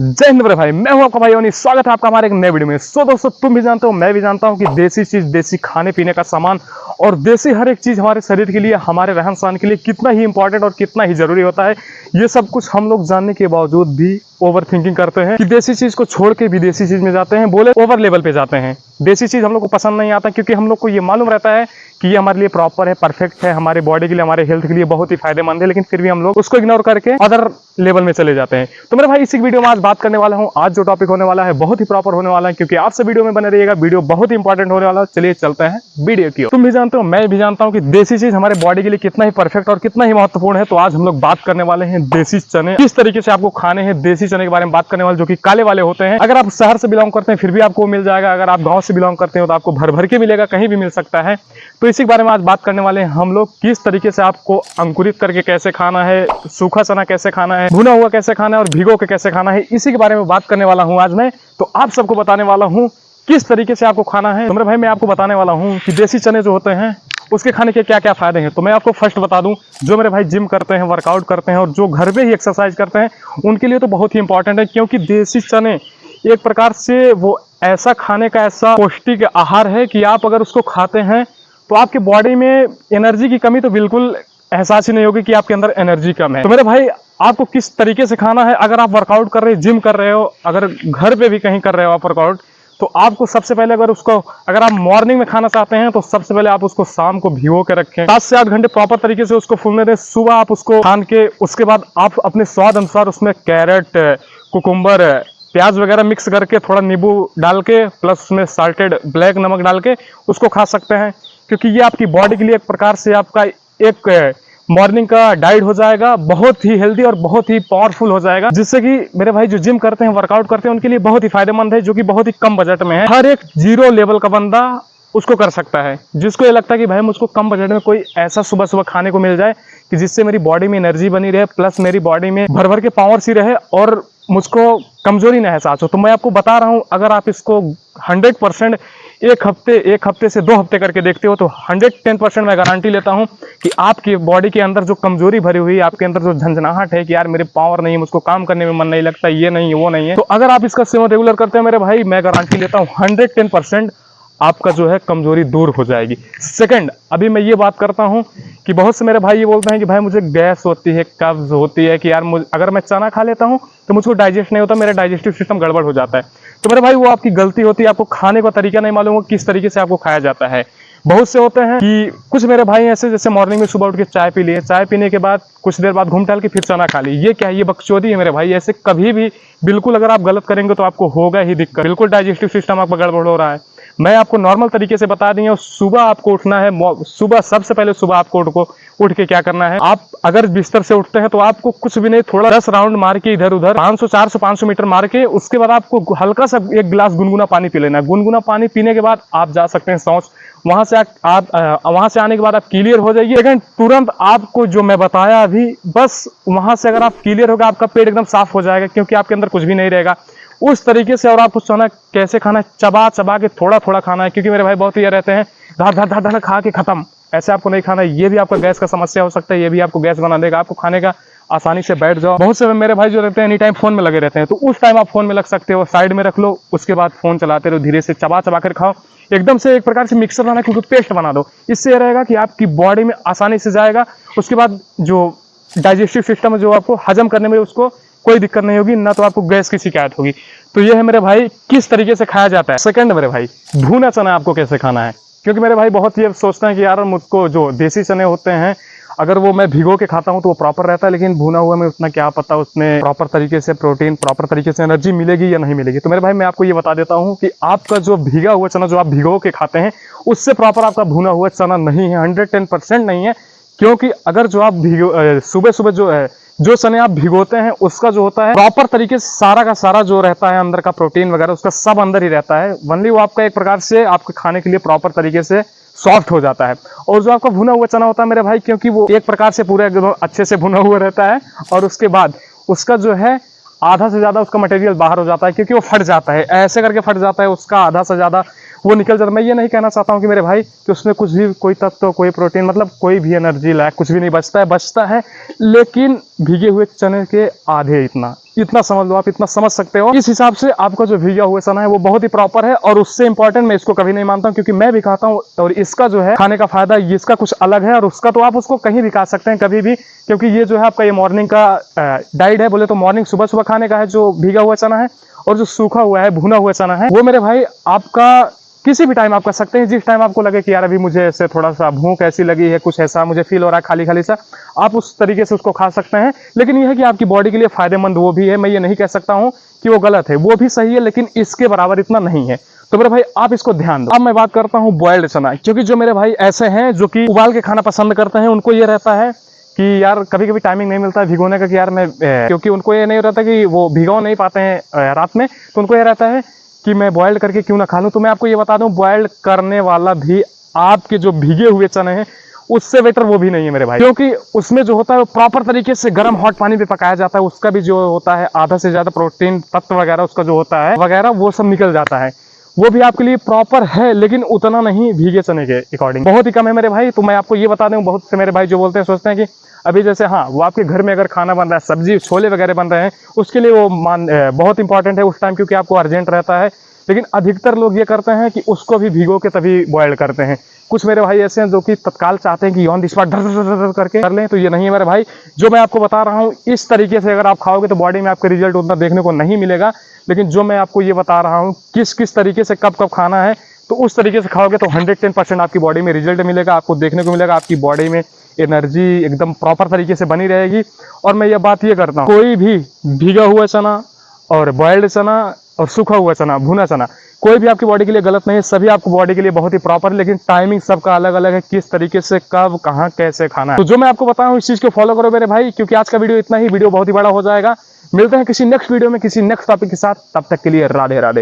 जय हिंद मेरे भाई, मैं हूं आपका भाई ओनी। स्वागत है आपका हमारे एक नए वीडियो में। दोस्तों, तुम भी जानते हो, मैं भी जानता हूं कि देसी चीज, देसी खाने पीने का सामान और देसी हर एक चीज हमारे शरीर के लिए, हमारे रहन सहन के लिए कितना ही इंपॉर्टेंट और कितना ही जरूरी होता है। ये सब कुछ हम लोग जानने के बावजूद भी ओवर थिंकिंग करते हैं कि देसी चीज को छोड़ के विदेशी चीज में जाते हैं, बोले ओवर लेवल पे जाते हैं। देसी चीज हम लोग को पसंद नहीं आता क्योंकि हम लोग को ये मालूम रहता है कि ये हमारे लिए प्रॉपर है, परफेक्ट है, हमारे बॉडी के लिए, हमारे हेल्थ के लिए बहुत ही फायदेमंद है, लेकिन फिर भी हम लोग उसको इग्नोर करके अदर लेवल में चले जाते हैं। तो मेरे भाई, इसी वीडियो में आज बात करने वाला हूं। आज जो टॉपिक होने वाला है बहुत ही प्रॉपर होने वाला है, क्योंकि आपसे वीडियो में बने रहिएगा। वीडियो बहुत ही इंपॉर्टेंट होने वाला है। चलिए चलते हैं वीडियो की ओर। तुम भी जानते हो, मैं भी जानता हूं कि देसी चीज हमारे बॉडी के लिए कितना ही परफेक्ट और कितना ही महत्वपूर्ण है। तो आज हम लोग बात करने वाले हैं देसी चने, किस तरीके से आपको खाने हैं। देसी चने के बारे में बात करने वाले, जो कि काले वाले होते हैं। अगर आप शहर से बिलोंग करते हैं फिर भी आपको मिल जाएगा, अगर आप गाँव से बिलोंग करते हो तो आपको भर भर के मिलेगा, कहीं भी मिल सकता है। तो इसी के बारे में आज बात करने वाले हैं हम लोग। किस तरीके से आपको अंकुरित करके कैसे खाना है, सूखा चना कैसे खाना है, भुना हुआ कैसे खाना है और भिगो के कैसे खाना है, इसी के बारे में बात करने वाला हूं आज मैं। तो आप सबको बताने वाला हूं किस तरीके से आपको खाना है। तो मेरे भाई, मैं आपको बताने वाला हूं कि देसी चने जो होते हैं उसके खाने के क्या क्या फायदे हैं। तो मैं आपको फर्स्ट बता दूं, जो मेरे भाई जिम करते हैं, वर्कआउट करते हैं और जो घर पे ही एक्सरसाइज करते हैं, उनके लिए तो बहुत ही इंपॉर्टेंट है। क्योंकि देसी चने एक प्रकार से वो ऐसा खाने का ऐसा पौष्टिक आहार है कि आप अगर उसको खाते हैं तो आपकी बॉडी में एनर्जी की कमी तो बिल्कुल एहसास ही नहीं होगी कि आपके अंदर एनर्जी कम है। तो मेरे भाई, आपको किस तरीके से खाना है, अगर आप वर्कआउट कर रहे हो, जिम कर रहे हो, अगर घर पे भी कहीं कर रहे हो आप वर्कआउट, तो आपको सबसे पहले अगर आप मॉर्निंग में खाना चाहते हैं तो सबसे पहले आप उसको शाम को भिगो के रखें, 7 से 8 घंटे प्रॉपर तरीके से उसको फूलने दें। सुबह आप उसको छान के, उसके बाद आप अपने स्वाद अनुसार उसमें कैरेट, कुकुम्बर, प्याज वगैरह मिक्स करके, थोड़ा नींबू डाल के, प्लस उसमें साल्टेड ब्लैक नमक डाल के उसको खा सकते हैं। क्योंकि ये आपकी बॉडी के लिए एक प्रकार से आपका एक मॉर्निंग का डाइट हो जाएगा, बहुत ही हेल्दी और बहुत ही पावरफुल हो जाएगा, जिससे कि मेरे भाई जो जिम करते हैं, वर्कआउट करते हैं, उनके लिए बहुत ही फायदेमंद है, जो कि बहुत ही कम बजट में है। हर एक जीरो लेवल का बंदा उसको कर सकता है, जिसको ये लगता है कि भाई मुझको कम बजट में कोई ऐसा सुबह सुबह खाने को मिल जाए कि जिससे मेरी बॉडी में एनर्जी बनी रहे, प्लस मेरी बॉडी में भर भर के पावर सी रहे और मुझको कमजोरी ना एहसास हो। तो मैं आपको बता रहा हूं, अगर आप इसको 100% एक हफ्ते से 2 हफ्ते करके देखते हो तो 110% मैं गारंटी लेता हूं कि आपकी बॉडी के अंदर जो कमजोरी भरी हुई है, आपके अंदर जो झंझनाहट है कि यार मेरे पावर नहीं है, मुझको काम करने में मन नहीं लगता, ये नहीं है, वो नहीं है, तो अगर आप इसका सेवन रेगुलर करते हैं मेरे भाई, मैं गारंटी लेता हूं 110% आपका जो है कमजोरी दूर हो जाएगी। सेकंड, अभी मैं ये बात करता हूं कि बहुत से मेरे भाई ये बोलते हैं कि भाई मुझे गैस होती है, कब्ज होती है, कि यार अगर मैं चना खा लेता हूं तो मुझको डाइजेस्ट नहीं होता, मेरा डाइजेस्टिव सिस्टम गड़बड़ हो जाता है। तो मेरे भाई, वो आपकी गलती होती है, आपको खाने का तरीका नहीं मालूम हो किस तरीके से आपको खाया जाता है। बहुत से होते हैं कि कुछ मेरे भाई ऐसे, जैसे मॉर्निंग में सुबह उठ के चाय पी लिए, चाय पीने के बाद कुछ देर बाद घूम टहल के फिर चना खा ली। ये क्या है? ये बकचोदी है मेरे भाई। ऐसे कभी भी बिल्कुल अगर आप गलत करेंगे तो आपको होगा ही दिक्कत। बिल्कुल डाइजेस्टिव सिस्टम आपका गड़बड़ हो रहा है। मैं आपको नॉर्मल तरीके से बता दी हूँ। सुबह आपको उठना है, सुबह सबसे पहले सुबह आपको उठ के क्या करना है, आप अगर बिस्तर से उठते हैं तो आपको कुछ भी नहीं, थोड़ा 10 राउंड मार के इधर उधर 500 मीटर मार के, उसके बाद आपको हल्का सा 1 गिलास गुनगुना पानी पी लेना है। गुनगुना पानी पीने के बाद आप जा सकते हैं शौच। वहां से आने के बाद आप क्लियर हो जाइए। लेकिन तुरंत आपको जो मैं बताया अभी, बस वहां से अगर आप क्लियर हो गए, आपका पेट एकदम साफ हो जाएगा, क्योंकि आपके अंदर कुछ भी नहीं रहेगा उस तरीके से। और आपको चना कैसे खाना है, चबा चबा के थोड़ा थोड़ा खाना है, क्योंकि मेरे भाई बहुत ये रहते हैं धड़ धड़ धड़ धड़ खा के खत्म, ऐसे आपको नहीं खाना है। ये भी आपका गैस का समस्या हो सकता है, ये भी आपको गैस बना देगा। आपको खाने का आसानी से बैठ जाओ। बहुत से मेरे भाई जो रहते हैं एनी टाइम फोन में लगे रहते हैं, तो उस टाइम आप फोन में लग सकते हो, साइड में रख लो, उसके बाद फोन चलाते रहो, धीरे से चबा चबा कर खाओ। एकदम से एक प्रकार से मिक्सर बना के पेस्ट बना दो। इससे यह रहेगा कि आपकी बॉडी में आसानी से जाएगा। उसके बाद जो डाइजेस्टिव सिस्टम है, जो आपको हजम करने में, उसको कोई दिक्कत नहीं होगी, ना तो आपको गैस की शिकायत होगी। तो ये है मेरे भाई किस तरीके से खाया जाता है। सेकंड मेरे भाई, भुना चना आपको कैसे खाना है। क्योंकि मेरे भाई बहुत ये सोचते हैं कि यार मुझको जो देसी चने होते हैं, अगर वो मैं भिगो के खाता हूं तो वो प्रॉपर रहता है, लेकिन भुना हुआ में उतना क्या पता उसमें प्रॉपर तरीके से प्रोटीन, प्रॉपर तरीके से एनर्जी मिलेगी या नहीं मिलेगी। तो मेरे भाई, मैं आपको ये बता देता हूं कि आपका जो भीगा हुआ चना जो आप भिगो के खाते हैं, उससे प्रॉपर आपका भुना हुआ चना नहीं है, 110% नहीं है। क्योंकि अगर जो आप सुबह सुबह जो चने आप भिगोते हैं, उसका जो होता है प्रॉपर तरीके से सारा का सारा जो रहता है अंदर का प्रोटीन वगैरह, उसका सब अंदर ही रहता है। वनली वो आपका एक प्रकार से आपके खाने के लिए प्रॉपर तरीके से सॉफ्ट हो जाता है। और जो आपका भुना हुआ चना होता है मेरे भाई, क्योंकि वो एक प्रकार से पूरे अच्छे से भुना हुआ रहता है, और उसके बाद उसका जो है आधा से ज्यादा उसका मटेरियल बाहर हो जाता है, क्योंकि वो फट जाता है, ऐसे करके फट जाता है, उसका आधा से ज्यादा वो निकल जाता है। मैं ये नहीं कहना चाहता हूँ कि मेरे भाई कि उसमें कुछ भी कोई तत्व, कोई प्रोटीन, मतलब कोई भी एनर्जी लायक कुछ भी नहीं बचता है, लेकिन भीगे हुए चने के आधे इतना समझ लो, आप इतना समझ सकते हो। इस हिसाब से आपका जो भीगा हुआ चना है वो बहुत ही प्रॉपर है, और उससे इंपॉर्टेंट मैं इसको कभी नहीं मानता हूँ, क्योंकि मैं भी खाता हूँ और इसका जो है खाने का फायदा इसका कुछ अलग है, और उसका तो आप उसको कहीं भी खा सकते हैं कभी भी, क्योंकि ये जो है आपका ये मॉर्निंग का डाइट है। बोले तो मॉर्निंग सुबह सुबह खाने का है जो भीगा हुआ चना है, और जो सूखा हुआ है भुना हुआ चना है वो मेरे भाई आपका किसी भी टाइम आप कर सकते हैं। जिस टाइम आपको लगे कि यार अभी मुझे ऐसे थोड़ा सा भूख ऐसी लगी है, कुछ ऐसा मुझे फील हो रहा है खाली खाली सा, आप उस तरीके से उसको खा सकते हैं। लेकिन यह है कि आपकी बॉडी के लिए फायदेमंद वो भी है, मैं ये नहीं कह सकता हूँ कि वो गलत है, वो भी सही है, लेकिन इसके बराबर इतना नहीं है। तो मेरे भाई आप इसको ध्यान दो। अब मैं बात करता हूँ बॉयल्ड चना, क्योंकि जो मेरे भाई ऐसे हैं जो कि उबाल के खाना पसंद करते हैं, उनको ये रहता है कि यार कभी कभी टाइमिंग नहीं मिलता है भिगोने का कि यार मैं क्योंकि उनको ये नहीं रहता कि वो भिगो नहीं पाते हैं रात में, तो उनको ये रहता है कि मैं बॉइल्ड करके क्यों ना खा लूं। तो मैं आपको ये बता दूं, बॉइल्ड करने वाला भी आपके जो भीगे हुए चने हैं उससे बेटर वो भी नहीं है मेरे भाई, क्योंकि उसमें जो होता है वो प्रॉपर तरीके से गर्म हॉट पानी पे पकाया जाता है। उसका भी जो होता है आधा से ज्यादा प्रोटीन तत्व वगैरह उसका जो होता है वगैरह वो सब निकल जाता है, वो भी आपके लिए प्रॉपर है, लेकिन उतना नहीं भीगे चने के अकॉर्डिंग, बहुत ही कम है मेरे भाई। तो मैं आपको ये बता दूं, बहुत से मेरे भाई जो बोलते हैं सोचते हैं कि अभी जैसे हाँ वो आपके घर में अगर खाना बन रहा है, सब्जी छोले वगैरह बन रहे हैं, उसके लिए वो बहुत इंपॉर्टेंट है उस टाइम, क्योंकि आपको अर्जेंट रहता है। लेकिन अधिकतर लोग ये करते हैं कि उसको भी भिगो के तभी बॉयल करते हैं। कुछ मेरे भाई ऐसे हैं जो कि तत्काल चाहते हैं कि ऑन द स्पॉट धर करके कर लें, तो ये नहीं है मेरे भाई। जो मैं आपको बता रहा हूँ इस तरीके से अगर आप खाओगे तो बॉडी में आपके रिजल्ट उतना देखने को नहीं मिलेगा, लेकिन जो मैं आपको ये बता रहा हूँ किस किस तरीके से कब कब खाना है, तो उस तरीके से खाओगे तो 110% आपकी बॉडी में रिजल्ट मिलेगा, आपको देखने को मिलेगा। आपकी बॉडी में एनर्जी एकदम प्रॉपर तरीके से बनी रहेगी। और मैं ये बात ये करता हूँ, कोई भी भीगा हुआ चना और बॉइल्ड चना और सूखा हुआ चना, भुना चना, कोई भी आपकी बॉडी के लिए गलत नहीं है, सभी आपको बॉडी के लिए बहुत ही प्रॉपर, लेकिन टाइमिंग सबका अलग अलग है, किस तरीके से कब कहाँ कैसे खाना है। तो जो मैं आपको बता रहा हूँ इस चीज को फॉलो करो मेरे भाई, क्योंकि आज का वीडियो इतना ही, वीडियो बहुत ही बड़ा हो जाएगा। मिलते हैं किसी नेक्स्ट वीडियो में किसी नेक्स्ट टॉपिक के साथ, तब तक के लिए राधे राधे।